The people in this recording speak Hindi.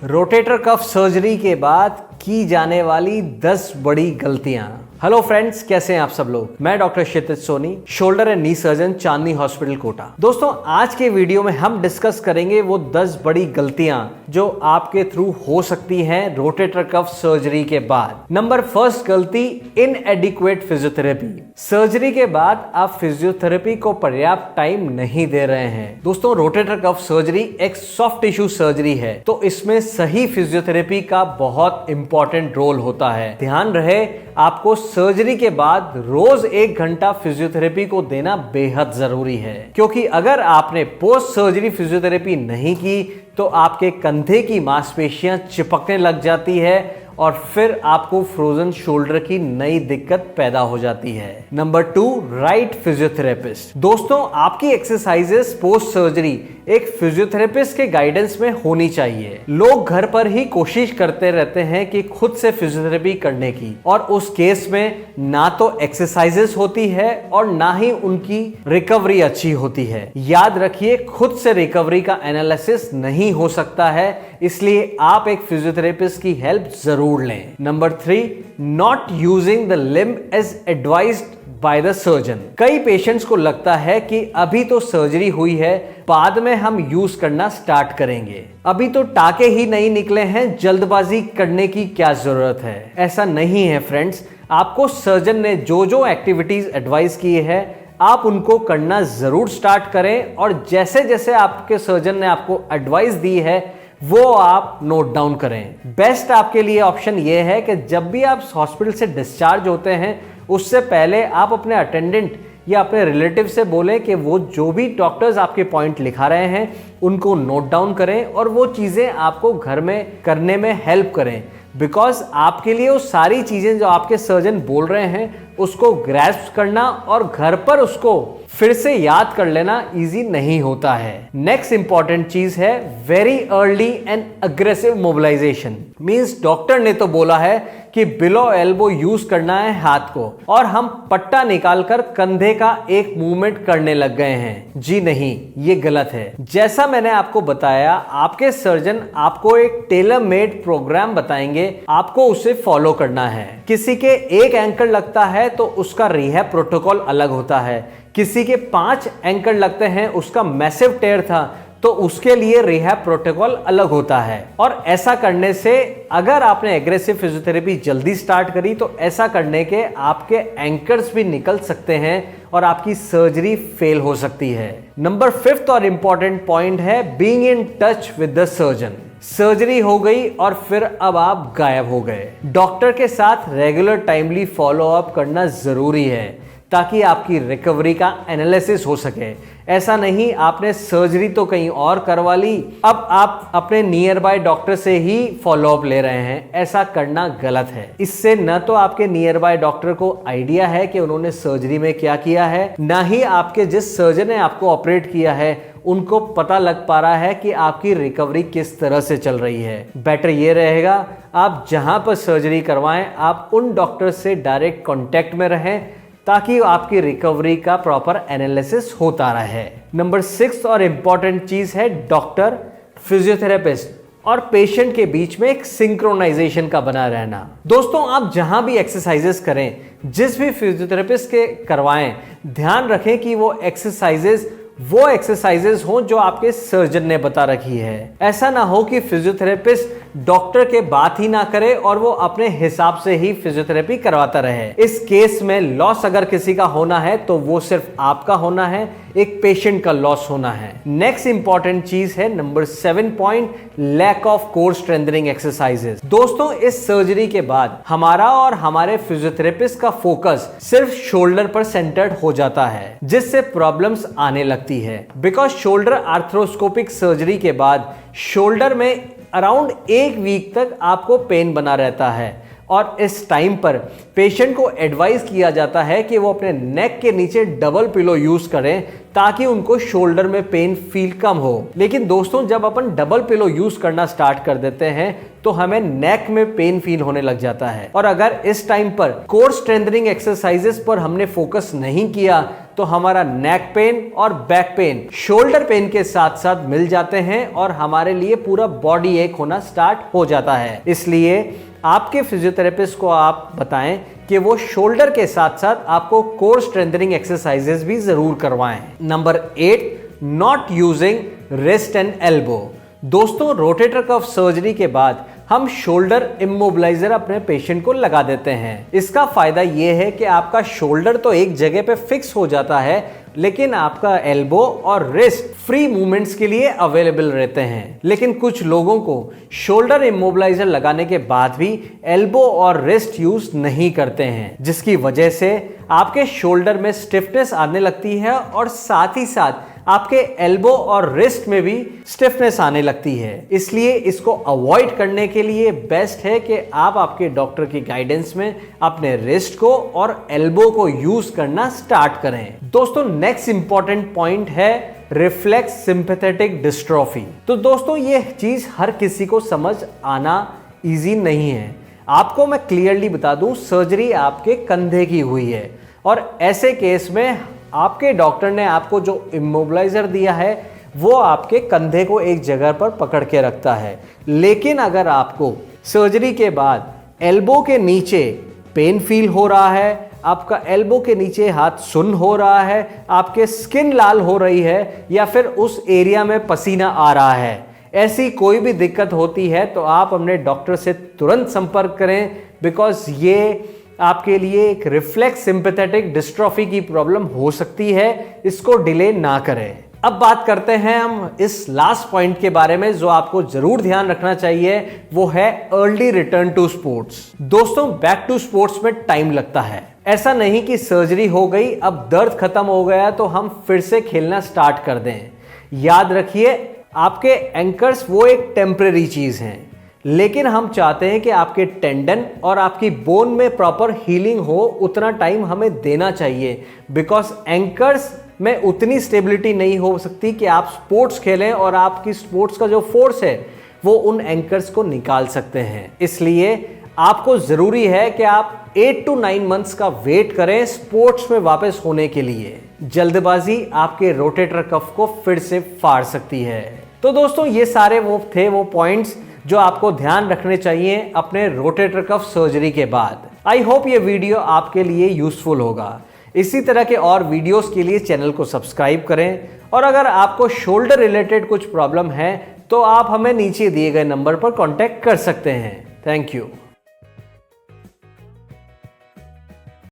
रोटेटर कफ सर्जरी के बाद की जाने वाली 10 बड़ी गलतियां। हेलो फ्रेंड्स, कैसे हैं आप सब लोग। मैं doctor Kshitij Soni, shoulder and knee surgeon, Chandni hospital Kota. दोस्तों, आज के वीडियो में हम डिस्कस करेंगे वो 10 बड़ी गलतियां जो आपके थ्रू हो सकती हैं रोटेटर कफ सर्जरी के बाद। नंबर फर्स्ट गलती, इनएडिक्वेट फिजियोथेरेपी। सर्जरी के बाद आप फिजियोथेरेपी को पर्याप्त टाइम नहीं दे रहे हैं। दोस्तों, रोटेटर कफ सर्जरी एक सॉफ्ट टिश्यू सर्जरी है, तो इसमें सही फिजियोथेरेपी का बहुत इंपॉर्टेंट रोल होता है। ध्यान रहे, आपको सर्जरी के बाद रोज 1 घंटा फिजियोथेरेपी को देना बेहद जरूरी है, क्योंकि अगर आपने पोस्ट सर्जरी फिजियोथेरेपी नहीं की तो आपके कंधे की मांसपेशियां चिपकने लग जाती है और फिर आपको फ्रोजन शोल्डर की नई दिक्कत पैदा हो जाती है। Number 2, right physiotherapist. दोस्तों, आपकी एक्सरसाइजेस पोस्ट सर्जरी एक फिजियोथेरेपिस्ट के गाइडेंस में होनी चाहिए। लोग घर पर ही कोशिश करते रहते हैं कि खुद से फिजियोथेरेपी करने की, और उस केस में ना तो एक्सरसाइजेस होती है और ना ही उनकी रिकवरी अच्छी होती है। याद रखिए, खुद से रिकवरी का एनालिसिस नहीं हो सकता है, इसलिए आप एक फिजियोथेरेपिस्ट की हेल्प जरूर लें। Number 3, not using the limb as advised by the surgeon. कई पेशेंट्स को लगता है कि अभी तो सर्जरी हुई है, बाद में हम यूज करना स्टार्ट करेंगे, अभी तो टाके ही नहीं निकले हैं, जल्दबाजी करने की क्या जरूरत है। ऐसा नहीं है फ्रेंड्स, आपको सर्जन ने जो जो एक्टिविटीज एडवाइस की है आप उनको करना जरूर स्टार्ट करें, और जैसे जैसे आपके सर्जन ने आपको एडवाइस दी है वो आप नोट डाउन करें। बेस्ट आपके लिए ऑप्शन ये है कि जब भी आप हॉस्पिटल से डिस्चार्ज होते हैं उससे पहले आप अपने अटेंडेंट या अपने रिलेटिव से बोलें कि वो जो भी डॉक्टर्स आपके पॉइंट लिखा रहे हैं उनको नोट डाउन करें और वो चीज़ें आपको घर में करने में हेल्प करें, बिकॉज आपके लिए वो सारी चीज़ें जो आपके सर्जन बोल रहे हैं उसको ग्रैस्प करना और घर पर उसको फिर से याद कर लेना इजी नहीं होता है। नेक्स्ट इंपॉर्टेंट चीज है very early and aggressive mobilisation. Means doctor ने तो बोला है कि बिलो एल्बो यूज करना है हाथ को, और हम पट्टा निकालकर कंधे का एक मूवमेंट करने लग गए हैं। जी नहीं, ये गलत है। जैसा मैंने आपको बताया, आपके सर्जन आपको एक टेलर मेड प्रोग्राम बताएंगे, आपको उसे फॉलो करना है। किसी के एक एंकल लगता है तो उसका रिहैब प्रोटोकॉल अलग होता है, किसी के 5 एंकल लगते हैं, उसका मैसिव टेयर था तो उसके लिए रिहैब प्रोटोकॉल अलग होता है। और ऐसा करने से अगर आपने एग्रेसिव फिजियोथेरेपी जल्दी स्टार्ट करी तो ऐसा करने के आपके एंकर्स भी निकल सकते हैं और आपकी सर्जरी फेल हो सकती है। नंबर 5 और इंपॉर्टेंट पॉइंट है being in touch with the surgeon. Surgery हो गई और फिर अब आप गायब हो गए। डॉक्टर के साथ रेगुलर टाइमली फॉलो अप करना जरूरी है ताकि आपकी रिकवरी का एनालिसिस हो सके। ऐसा नहीं आपने सर्जरी तो कहीं और करवा ली, अब आप अपने नियर बाय डॉक्टर से ही फॉलो अप ले रहे हैं। ऐसा करना गलत है। इससे न तो आपके नियर बाय डॉक्टर को आइडिया है कि उन्होंने सर्जरी में क्या किया है, ना ही आपके जिस सर्जन ने आपको ऑपरेट किया है उनको पता लग पा रहा है कि आपकी रिकवरी किस तरह से चल रही है। बेटर ये रहेगा आप जहां पर सर्जरी करवाएं आप उन डॉक्टर से डायरेक्ट कॉन्टेक्ट में रहें ताकि आपकी रिकवरी का प्रॉपर एनालिसिस होता रहे। नंबर 6 और इंपॉर्टेंट चीज है डॉक्टर, फिजियोथेरेपिस्ट और पेशेंट के बीच में एक सिंक्रोनाइजेशन का बना रहना। दोस्तों, आप जहां भी एक्सरसाइजेस करें, जिस भी फिजियोथेरेपिस्ट के करवाएं, ध्यान रखें कि वो एक्सरसाइजेस हों जो आपके सर्जन ने बता रखी है। ऐसा ना हो कि फिजियोथेरेपिस्ट डॉक्टर के बात ही ना करे और वो अपने हिसाब से ही फिजियोथेरेपी करवाता रहे। इस केस में लॉस अगर किसी का होना है तो वो सिर्फ आपका होना है, एक पेशेंट का लॉस होना है। नेक्स्ट इंपॉर्टेंट चीज है number 7 point, lack of core strengthening exercises. दोस्तों, इस सर्जरी के बाद हमारा और हमारे फिजियोथेरेपिस्ट का फोकस सिर्फ शोल्डर पर सेंटर्ड हो जाता है, जिससे प्रॉब्लम्स आने लगती है। बिकॉज शोल्डर आर्थ्रोस्कोपिक सर्जरी के बाद शोल्डर में अराउंड 1 वीक तक आपको पेन बना रहता है, और इस टाइम पर पेशेंट को एडवाइस किया जाता है कि वो अपने नेक के नीचे डबल पिलो यूज करें ताकि उनको शोल्डर में पेन फील कम हो। लेकिन दोस्तों, जब अपन डबल पिलो यूज करना स्टार्ट कर देते हैं तो हमें नेक में पेन फील होने लग जाता है, और अगर इस टाइम पर कोर स्ट्रेंथनिंग एक्सरसाइजेस पर हमने फोकस नहीं किया तो हमारा नेक पेन और बैक पेन शोल्डर पेन के साथ साथ मिल जाते हैं और हमारे लिए पूरा बॉडी एक होना स्टार्ट हो जाता है। इसलिए आपके फिजियोथेरेपिस्ट को आप बताएं कि वो शोल्डर के साथ साथ आपको कोर स्ट्रेंथनिंग एक्सरसाइजेस भी जरूर करवाएं। Number 8, not using wrist and elbow. दोस्तों, रोटेटर कफ सर्जरी के बाद हम शोल्डर इमोबिलाइजर अपने पेशेंट को लगा देते हैं। इसका फायदा यह है कि आपका शोल्डर तो एक जगह पे फिक्स हो जाता है, लेकिन आपका एल्बो और रिस्ट फ्री मूवमेंट्स के लिए अवेलेबल रहते हैं। लेकिन कुछ लोगों को शोल्डर इमोबिलाइजर लगाने के बाद भी एल्बो और रिस्ट यूज नहीं करते हैं, जिसकी वजह से आपके शोल्डर में स्टिफनेस आने लगती है और साथ ही साथ आपके एल्बो और रिस्ट में भी स्टिफनेस आने लगती है। इसलिए इसको अवॉइड करने के लिए बेस्ट है कि आप आपके डॉक्टर की गाइडेंस में अपने रिस्ट को और एल्बो को यूज करना स्टार्ट करें। दोस्तों, नेक्स्ट इंपॉर्टेंट पॉइंट है रिफ्लेक्स सिंपैथेटिक डिस्ट्रोफी। तो दोस्तों, ये चीज हर किसी को समझ आना इजी नहीं है। आपको मैं क्लियरली बता दूं, सर्जरी आपके कंधे की हुई है और ऐसे केस में आपके डॉक्टर ने आपको जो इमोबिलाइजर दिया है वो आपके कंधे को एक जगह पर पकड़ के रखता है। लेकिन अगर आपको सर्जरी के बाद एल्बो के नीचे पेन फील हो रहा है, आपका एल्बो के नीचे हाथ सुन्न हो रहा है, आपके स्किन लाल हो रही है या फिर उस एरिया में पसीना आ रहा है, ऐसी कोई भी दिक्कत होती है तो आप अपने डॉक्टर से तुरंत संपर्क करें, बिकॉज ये आपके लिए एक रिफ्लेक्स सिंपैथेटिक डिस्ट्रॉफी की प्रॉब्लम हो सकती है। इसको डिले ना करें। अब बात करते हैं हम इस लास्ट पॉइंट के बारे में जो आपको जरूर ध्यान रखना चाहिए, वो है अर्ली रिटर्न टू स्पोर्ट्स। दोस्तों, बैक टू स्पोर्ट्स में टाइम लगता है। ऐसा नहीं कि सर्जरी हो गई, अब दर्द खत्म हो गया तो हम फिर से खेलना स्टार्ट कर दें। याद रखिए, आपके एंकर्स वो एक टेम्परेरी चीज हैं, लेकिन हम चाहते हैं कि आपके टेंडन और आपकी बोन में प्रॉपर हीलिंग हो, उतना टाइम हमें देना चाहिए। बिकॉज एंकर्स में उतनी स्टेबिलिटी नहीं हो सकती कि आप स्पोर्ट्स खेलें और आपकी स्पोर्ट्स का जो फोर्स है वो उन एंकर्स को निकाल सकते हैं। इसलिए आपको जरूरी है कि आप 8 to 9 मंथ्स का वेट करें स्पोर्ट्स में वापस होने के लिए। जल्दबाजी आपके रोटेटर कफ को फिर से फाड़ सकती है। तो दोस्तों, ये सारे वो पॉइंट्स जो आपको ध्यान रखने चाहिए अपने रोटेटर कफ सर्जरी के बाद। आई होप ये वीडियो आपके लिए यूजफुल होगा। इसी तरह के और वीडियोस के लिए चैनल को सब्सक्राइब करें और अगर आपको शोल्डर रिलेटेड कुछ प्रॉब्लम है तो आप हमें नीचे दिए गए नंबर पर कांटेक्ट कर सकते हैं। Thank you.